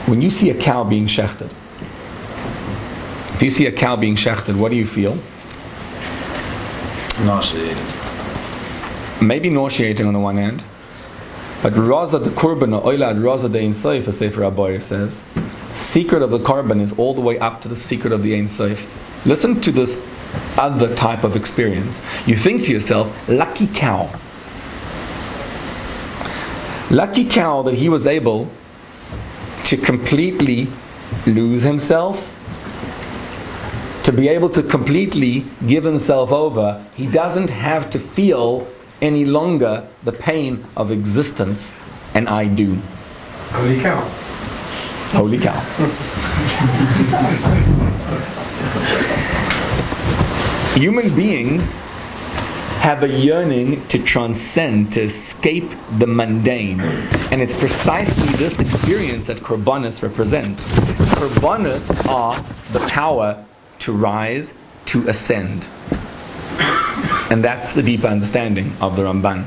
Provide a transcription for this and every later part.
When you see a cow being shechted, if you see a cow being shechted, what do you feel? Nauseating. Maybe nauseating on the one hand, but Raza the Korban, Oilad Raza the Ein Sof, as Sefer Abayir says, secret of the Korban is all the way up to the secret of the Ein Sof. Listen to this other type of experience. You think to yourself, lucky cow. Lucky cow that he was able to completely lose himself, to be able to completely give himself over. He doesn't have to feel any longer the pain of existence, and I do. Holy cow. Holy cow. Human beings have a yearning to transcend, to escape the mundane. And it's precisely this experience that Korbanos represents. Korbanos are the power to rise, to ascend. And that's the deeper understanding of the Ramban.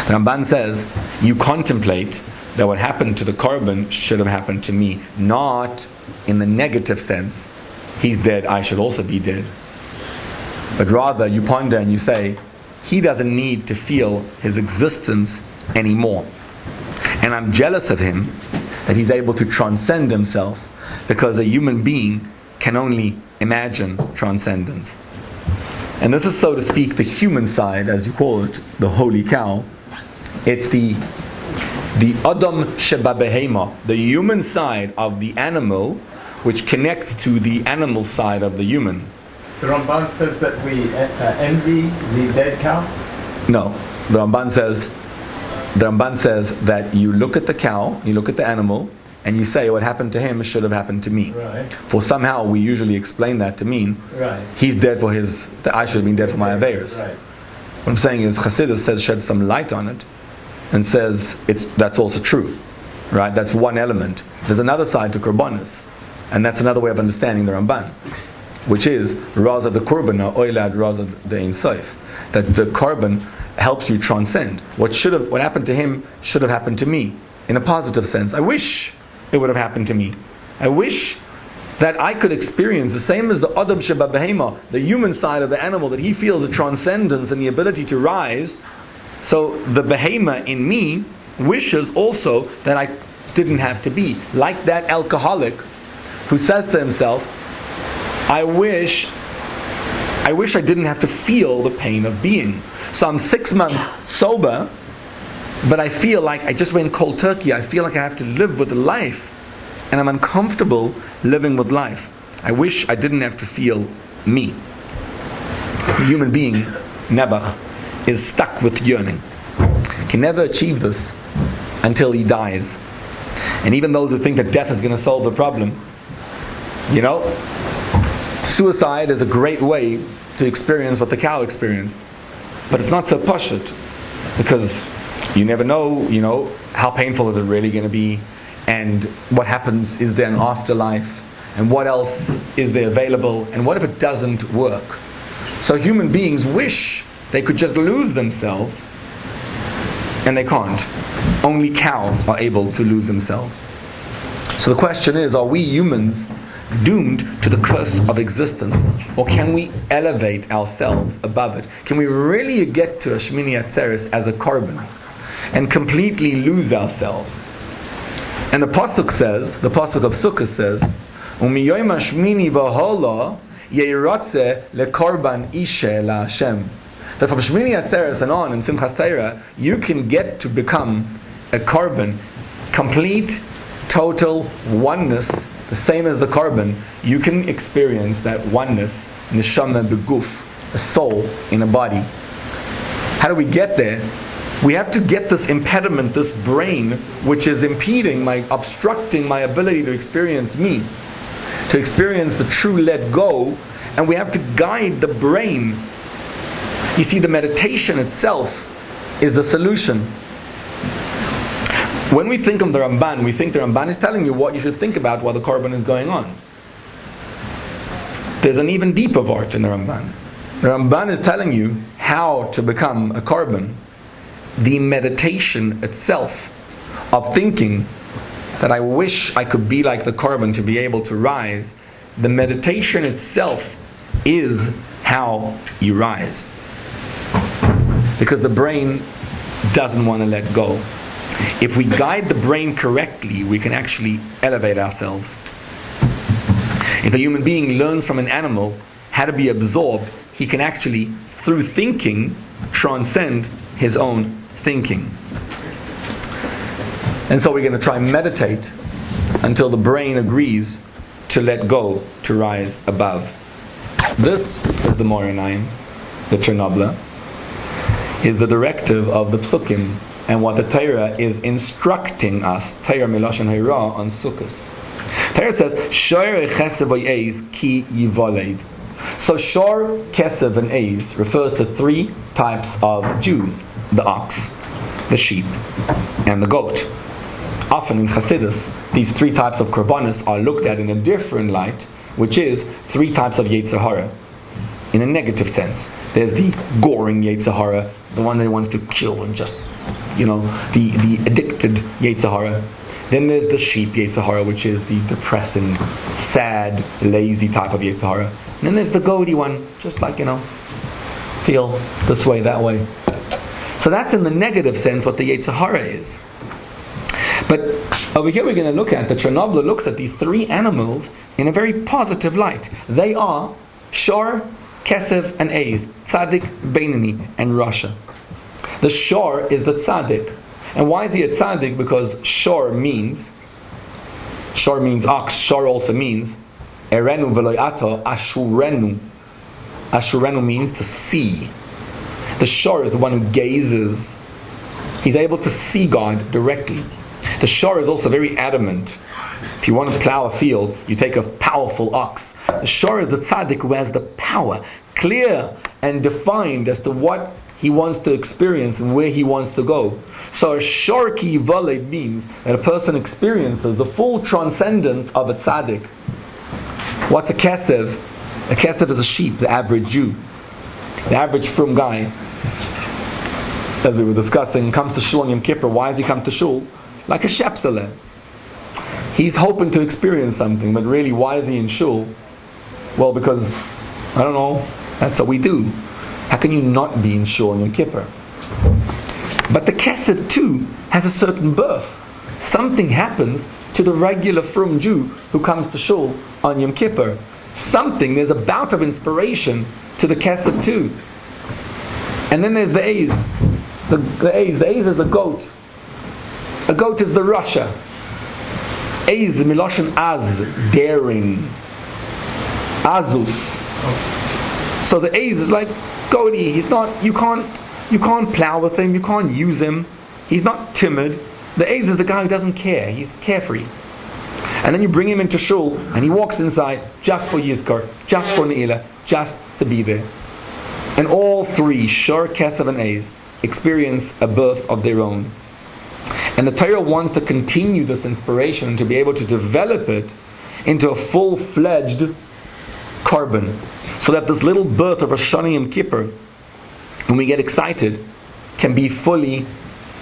The Ramban says, you contemplate that what happened to the Korban should have happened to me. Not in the negative sense, he's dead, I should also be dead. But rather you ponder and you say, he doesn't need to feel his existence anymore. And I'm jealous of him that he's able to transcend himself, because a human being can only imagine transcendence. And this is, so to speak, the human side, as you call it, the holy cow. It's the Adam Sheba Behema, the human side of the animal, which connects to the animal side of the human. The Ramban says that we envy the dead cow? No. The Ramban says that you look at the cow, you look at the animal, and you say what happened to him should have happened to me. Right. For somehow we usually explain that to mean he's dead for his, that I should have been dead for my Averis. Right. What I'm saying is Chassidus says, shed some light on it and says that's also true. Right? That's one element. There's another side to Korbanos, and that's another way of understanding the Ramban, which is Raza the Korban, or Oilad Raza the Ein Sof, that the Korban helps you transcend. What happened to him should have happened to me, in a positive sense. I wish it would have happened to me. I wish that I could experience the same as the Adam Sheba Behema, the human side of the animal, that he feels the transcendence and the ability to rise. So the Behema in me wishes also that I didn't have to be. Like that alcoholic who says to himself, I wish I didn't have to feel the pain of being. So I'm 6 months sober, but I feel like I just went cold turkey. I feel like I have to live with life, and I'm uncomfortable living with life. I wish I didn't have to feel me. The human being, Nebuch, is stuck with yearning. Can never achieve this until he dies. And even those who think that death is going to solve the problem, suicide is a great way to experience what the cow experienced. But it's not so pashut, because you never know, how painful is it really going to be, and what happens, is there an afterlife, and what else is there available, and what if it doesn't work? So human beings wish they could just lose themselves, and they can't. Only cows are able to lose themselves. So the question is, are we humans doomed to the curse of existence, or can we elevate ourselves above it? Can we really get to a Shmini Aseres as a Korban and completely lose ourselves? And the pasuk of Sukkah says, "Umiyoyim hashmini v'hola yeirotze lekorban ishe laHashem." That from Shmini Aseres and on in Simchas Torah, you can get to become a Korban, complete, total oneness. The same as the Korban, you can experience that oneness, neshama beguf, a soul in a body. How do we get there? We have to get this impediment, this brain, which is obstructing my ability to experience me, to experience the true let go, and we have to guide the brain. You see, the meditation itself is the solution. When we think of the Ramban, we think the Ramban is telling you what you should think about while the Korban is going on. There's an even deeper part in the Ramban. The Ramban is telling you how to become a Korban. The meditation itself of thinking that I wish I could be like the korban to be able to rise, the meditation itself is how you rise. Because the brain doesn't want to let go. If we guide the brain correctly, we can actually elevate ourselves. If a human being learns from an animal how to be absorbed, he can actually, through thinking, transcend his own thinking. And so we're going to try and meditate until the brain agrees to let go, to rise above. This, says the Moranayim, the Chernobyl, is the directive of the Psukim and what the Torah is instructing us, Torah Miloshen Hayra, on Sukkos. Torah says, Shor Chesed v'Eis ki yivoled. So Shor, Kesef, and Eis refers to three types of Jews: the ox, the sheep, and the goat. Often in Hasidus, these three types of korbanos are looked at in a different light, which is three types of Yetzer Hara, in a negative sense. There's the goring Yetzer Hara, the one that wants to kill and just, the addicted Yetzer Hara. Then there's the sheep Yetzer Hara, which is the depressing, sad, lazy type of Yetzer Hara. And then there's the goaty one, just like, feel this way, that way. So that's in the negative sense what the Yetzer Hara is. But over here we're going to look at, the Chernobyl looks at the three animals in a very positive light. They are Shor, Kesef, and Eis, Tzaddik, Beinani, and Rasha. The Shor is the Tzaddik. And why is he a Tzaddik? Because Shor means ox. Shor also means Erenu v'lo ato Ashurenu. Ashurenu means to see. The Shor is the one who gazes. He's able to see God directly. The Shor is also very adamant. If you want to plow a field, you take a powerful ox. The Shor is the tzaddik who has the power, clear and defined as to what he wants to experience and where he wants to go. So a Shor ki yivoled means that a person experiences the full transcendence of a tzaddik. What's a kesef? A kesef is a sheep, the average Jew. The average frum guy, as we were discussing, comes to shul on Yom Kippur. Why does he come to shul? Like a shepsele. He's hoping to experience something, but really, why is he in shul? Well, because, I don't know, that's what we do. How can you not be in shul on Yom Kippur? But the kesef too has a certain birth. Something happens to the regular frum Jew who comes to shul on Yom Kippur. There's a bout of inspiration to the kesef too. And then there's the Eis. The Eis is a goat. A goat is the Rasha. Eis miloshen az, daring. Azus. So the Eis is like goaty. He's not. You can't plow with him. You can't use him. He's not timid. The Eis is the guy who doesn't care. He's carefree. And then you bring him into shul, and he walks inside just for Yizkar, just for Ne'ilah, just to be there. And all three, Shor, Kesef, and Eis, experience a birth of their own. And the Torah wants to continue this inspiration, to be able to develop it into a full-fledged korban, so that this little birth of Rosh Hashanah Yom Kippur, when we get excited, can be fully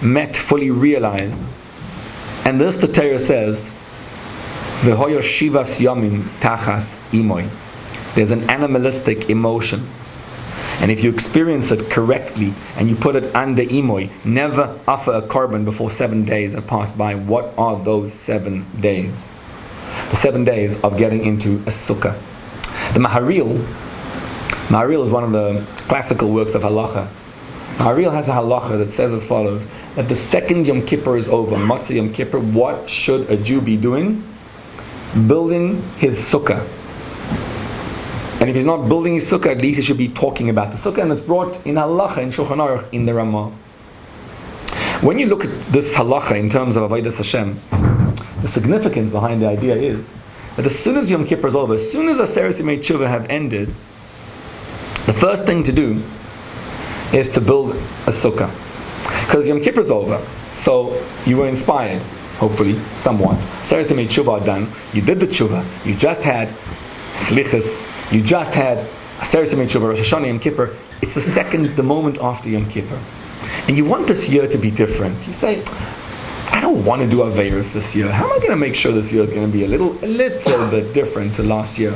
met, fully realized. And this the Torah says, V'hoyo shivas yomim tachas imoy. There's an animalistic emotion. And if you experience it correctly and you put it under imoy, never offer a korban before 7 days have passed by. What are those 7 days? The 7 days of getting into a sukkah. The Maharil is one of the classical works of halacha. Maharil has a halacha that says as follows, that the second Yom Kippur is over, Matzah Yom Kippur, what should a Jew be doing? Building his sukkah. And if he's not building his sukkah, at least he should be talking about the sukkah. And it's brought in halacha, in Shulchan Aruch, in the Ramah. When you look at this halacha in terms of Avodas Hashem, the significance behind the idea is that as soon as Yom Kippur is over, as soon as Aseres Yemei Teshuva have ended, the first thing to do is to build a sukkah. Because Yom Kippur is over, so you were inspired, hopefully, somewhat. Aseres Yemei Teshuva are done. You did the Teshuva. You just had Slichas. You just had Aseres Yemei Teshuva, Rosh Hashanah, Yom Kippur. It's the moment after Yom Kippur. And you want this year to be different. You say, I don't want to do Aseres this year. How am I going to make sure this year is going to be a little bit different to last year?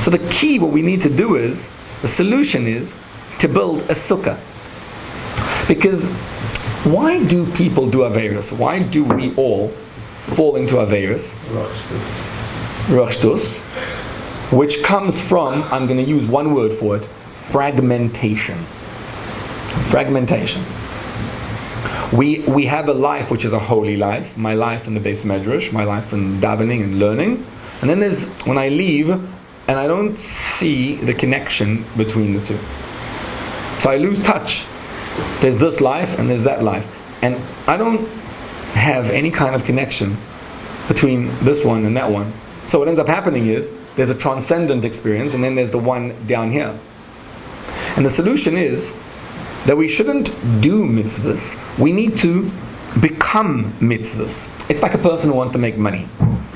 So the key, what we need to do is, the solution is to build a sukkah. Because why do people do Aseres? Why do we all fall into Aseres? Rashtus, which comes from, I'm going to use one word for it, fragmentation. Fragmentation. We have a life which is a holy life, my life in the Beis Medrash, my life in davening and learning, and then there's when I leave and I don't see the connection between the two. So I lose touch. There's this life and there's that life, and I don't have any kind of connection between this one and that one. So what ends up happening is there's a transcendent experience and then there's the one down here. And the solution is that we shouldn't do mitzvahs, we need to become mitzvahs. It's like a person who wants to make money.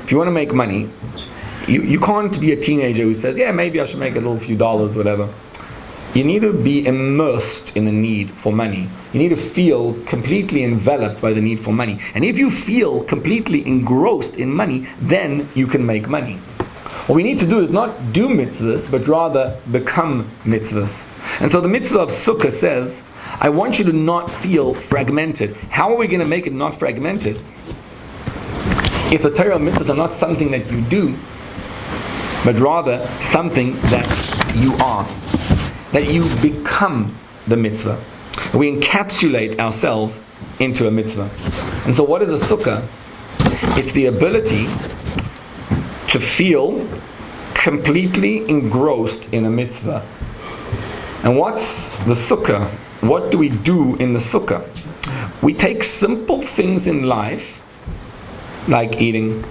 If you want to make money, you can't be a teenager who says, yeah, maybe I should make a little few dollars, whatever. You need to be immersed in the need for money. You need to feel completely enveloped by the need for money. And if you feel completely engrossed in money, then you can make money. What we need to do is not do mitzvahs, but rather become mitzvahs. And so the mitzvah of Sukkah says, I want you to not feel fragmented. How are we going to make it not fragmented? If the Torah mitzvahs are not something that you do, but rather something that you are. That you become the mitzvah. We encapsulate ourselves into a mitzvah. And so what is a Sukkah? It's the ability to feel completely engrossed in a mitzvah. And what's the sukkah? What do we do in the sukkah? We take simple things in life, like eating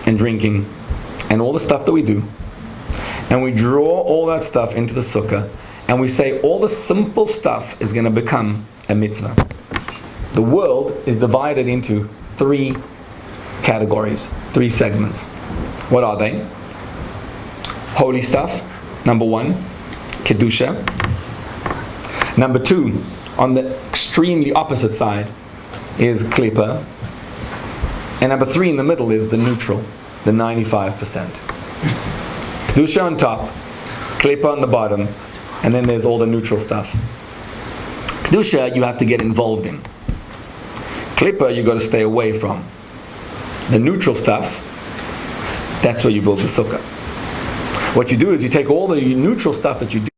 and drinking and all the stuff that we do, and we draw all that stuff into the sukkah, and we say all the simple stuff is going to become a mitzvah. The world is divided into 3 categories, 3 segments. What are they? Holy stuff, number 1, Kedusha. Number 2, on the extremely opposite side, is Klippa. And number 3 in the middle is the neutral, the 95%. Kedusha on top, Klippa on the bottom, and then there's all the neutral stuff. Kedusha you have to get involved in. Klippa you got to stay away from. The neutral stuff, that's where you build the sukkah. What you do is you take all the neutral stuff that you do